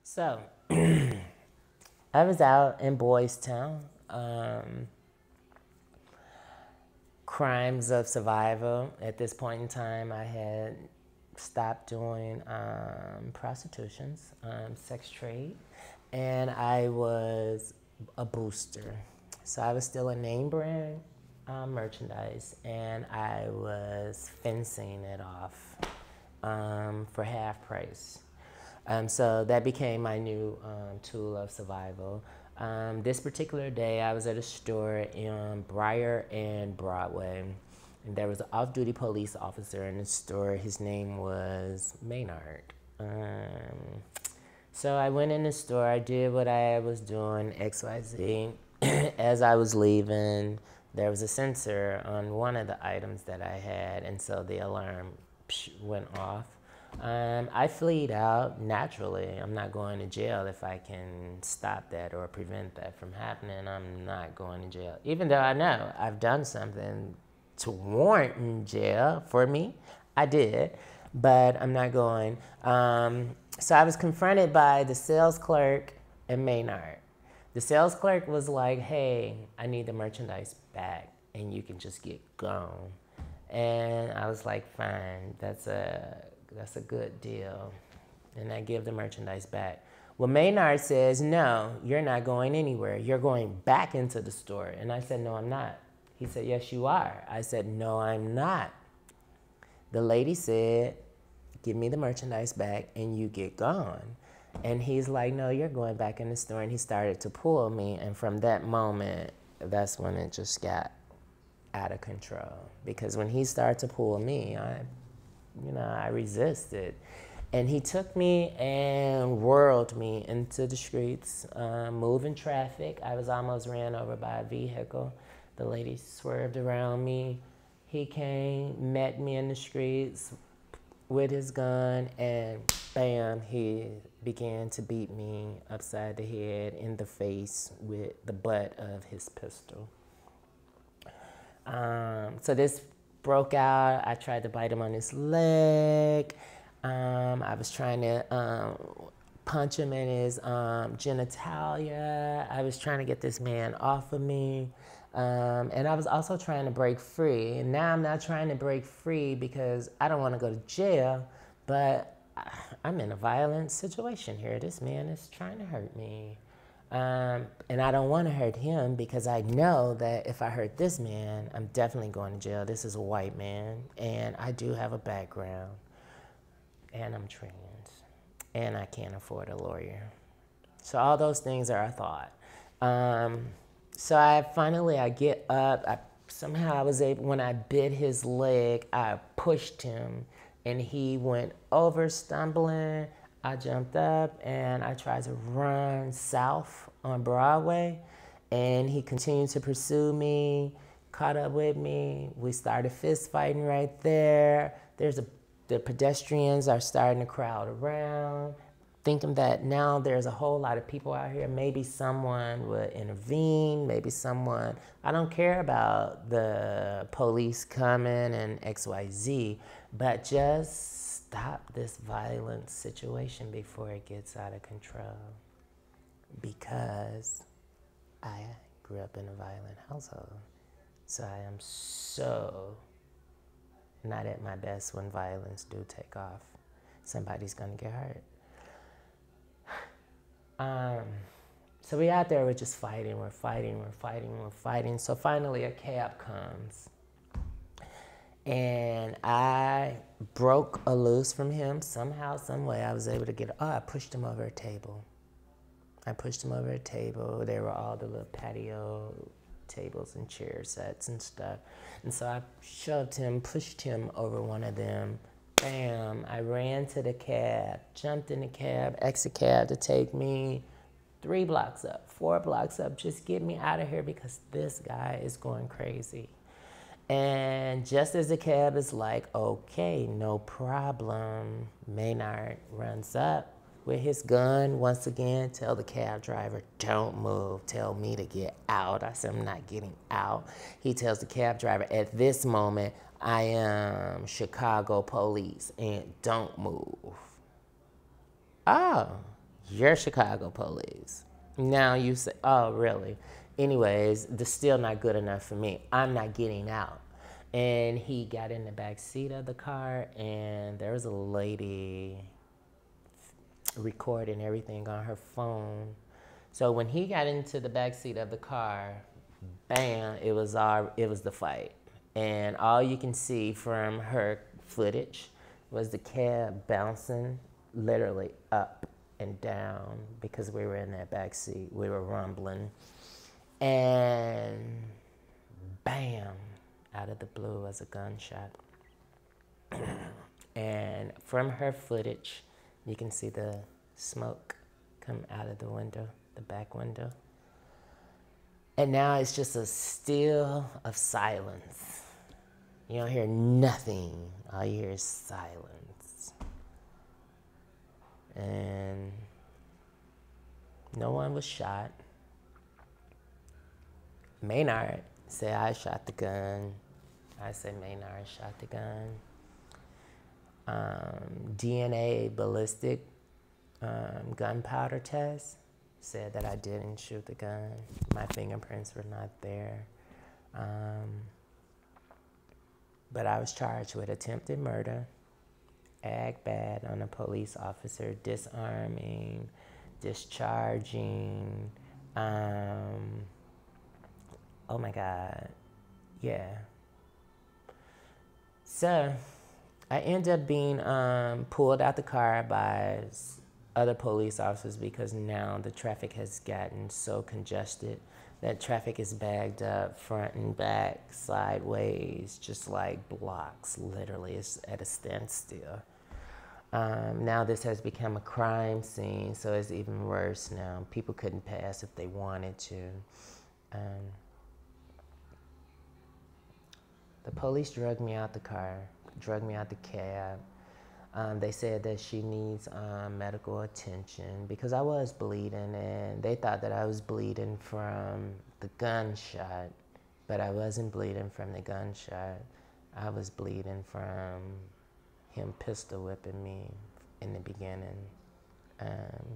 So, I was out in Boys Town, crimes of survival. At this point in time, I had stopped doing prostitutions, sex trade, and I was a booster. So I was still a name brand merchandise, and I was fencing it off for half price. So that became my new tool of survival. This particular day, I was at a store in Briar and Broadway, and there was an off-duty police officer in the store. His name was Maynard. So I went in the store. I did what I was doing, XYZ. As I was leaving, there was a sensor on one of the items that I had, and so the alarm went off. I fleed out naturally. I'm not going to jail if I can stop that or prevent that from happening. I'm not going to jail. Even though I know I've done something to warrant jail for me, I did, but I'm not going. So I was confronted by the sales clerk and Maynard. The sales clerk was like, hey, I need the merchandise back and you can just get gone. And I was like, fine, that's a good deal. And I give the merchandise back. Well, Maynard says, no, you're not going anywhere. You're going back into the store. And I said, no, I'm not. He said, yes, you are. I said, no, I'm not. The lady said, give me the merchandise back and you get gone. And he's like, no, you're going back in the store. And he started to pull me. And from that moment, that's when it just got out of control. Because when he started to pull me, I resisted. And he took me and whirled me into the streets, moving traffic. I was almost ran over by a vehicle. The lady swerved around me. He came, met me in the streets with his gun, and bam, he began to beat me upside the head in the face with the butt of his pistol. So this broke out. I tried to bite him on his leg. I was trying to punch him in his genitalia. I was trying to get this man off of me. And I was also trying to break free. And now I'm not trying to break free because I don't want to go to jail, but I'm in a violent situation here. This man is trying to hurt me. And I don't want to hurt him because I know that if I hurt this man, I'm definitely going to jail. This is a white man, and I do have a background, and I'm trans, and I can't afford a lawyer. So all those things are a thought. So I get up. Somehow I was able, when I bit his leg, I pushed him, and he went over stumbling. I jumped up and I tried to run south on Broadway, and he continued to pursue me, caught up with me. We started fist fighting right there. The pedestrians are starting to crowd around, thinking that now there's a whole lot of people out here. Maybe someone would intervene, I don't care about the police coming and XYZ, but just stop this violent situation before it gets out of control. Because I grew up in a violent household. So I am so not at my best when violence do take off. Somebody's gonna get hurt. So we out there, we're just fighting, we're fighting. So finally a cab comes. And I broke a loose from him somehow, some way. I was able to I pushed him over a table. There were all the little patio tables and chair sets and stuff. And so I pushed him over one of them. Bam, I ran to the cab, jumped in the cab, exit cab to take me 3 blocks up, 4 blocks up, just get me out of here because this guy is going crazy. And just as the cab is like, okay, no problem, Maynard runs up with his gun once again, tell the cab driver, don't move, tell me to get out. I said, I'm not getting out. He tells the cab driver, at this moment, I am Chicago police and don't move. Oh, You're Chicago police. Now you say, oh, really? Anyways, that's still not good enough for me. I'm not getting out. And he got in the back seat of the car, and there was a lady recording everything on her phone. So when he got into the back seat of the car, bam, it was the fight. And all you can see from her footage was the cab bouncing literally up and down because we were in that back seat. We were rumbling. And bam, out of the blue was a gunshot. And from her footage, you can see the smoke come out of the window, the back window. And now it's just a still of silence. You don't hear nothing. All you hear is silence. And no one was shot. Maynard said I shot the gun. I said Maynard shot the gun. DNA ballistic gunpowder test said that I didn't shoot the gun. My fingerprints were not there. But I was charged with attempted murder, ag bad on a police officer, disarming, discharging, oh my God, yeah. So I ended up being pulled out the car by other police officers because now the traffic has gotten so congested that traffic is bagged up front and back, sideways, just like blocks, literally. It's at a standstill. Now this has become a crime scene, so it's even worse now. People couldn't pass if they wanted to. The police drugged me out the car, drugged me out the cab. They said that she needs medical attention because I was bleeding, and they thought that I was bleeding from the gunshot, but I wasn't bleeding from the gunshot. I was bleeding from him pistol whipping me in the beginning.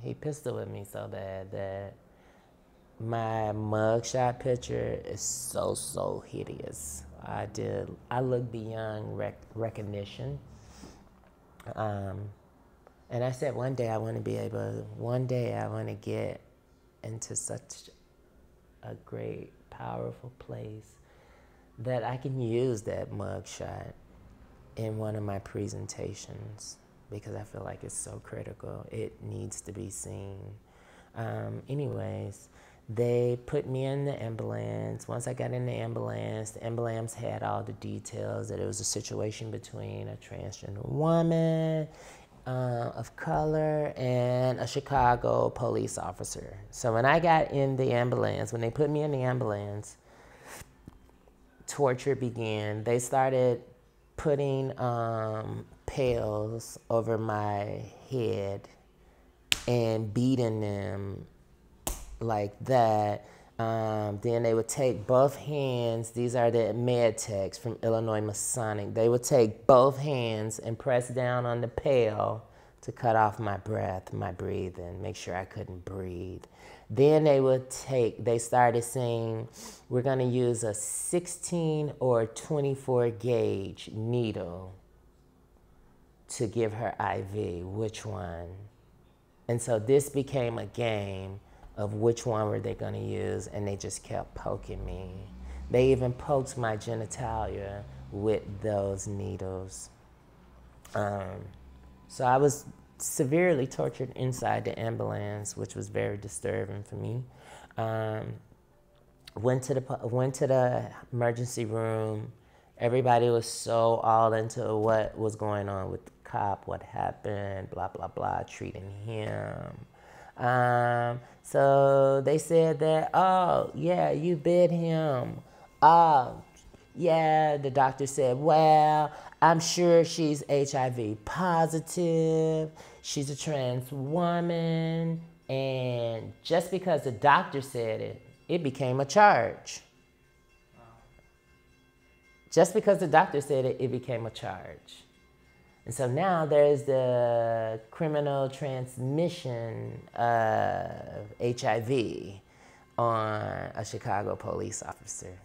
He pistol whipped me so bad that my mugshot picture is so hideous. I look beyond recognition. And I said one day I want to get into such a great, powerful place that I can use that mugshot in one of my presentations because I feel like it's so critical. It needs to be seen. Anyways, they put me in the ambulance. Once I got in the ambulance had all the details that it was a situation between a transgender woman of color and a Chicago police officer. So when I got in the ambulance, when they put me in the ambulance, torture began. They started putting pails over my head and beating them like that. Then they would take both hands. These are the med techs from Illinois Masonic. They would take both hands and press down on the pail to cut off my breath, my breathing, make sure I couldn't breathe. Then they started saying, we're going to use a 16 or 24 gauge needle to give her IV. Which one? And so this became a game of which one were they going to use, and they just kept poking me. They even poked my genitalia with those needles. So I was severely tortured inside the ambulance, which was very disturbing for me. Went to the emergency room. Everybody was so all into what was going on with the cop, what happened, blah, blah, blah, treating him. So they said that, oh, yeah, you bit him. Oh, yeah, the doctor said, well, I'm sure she's HIV positive. She's a trans woman. And just because the doctor said it, it became a charge. Just because the doctor said it, it became a charge. And so now there's the criminal transmission of HIV on a Chicago police officer.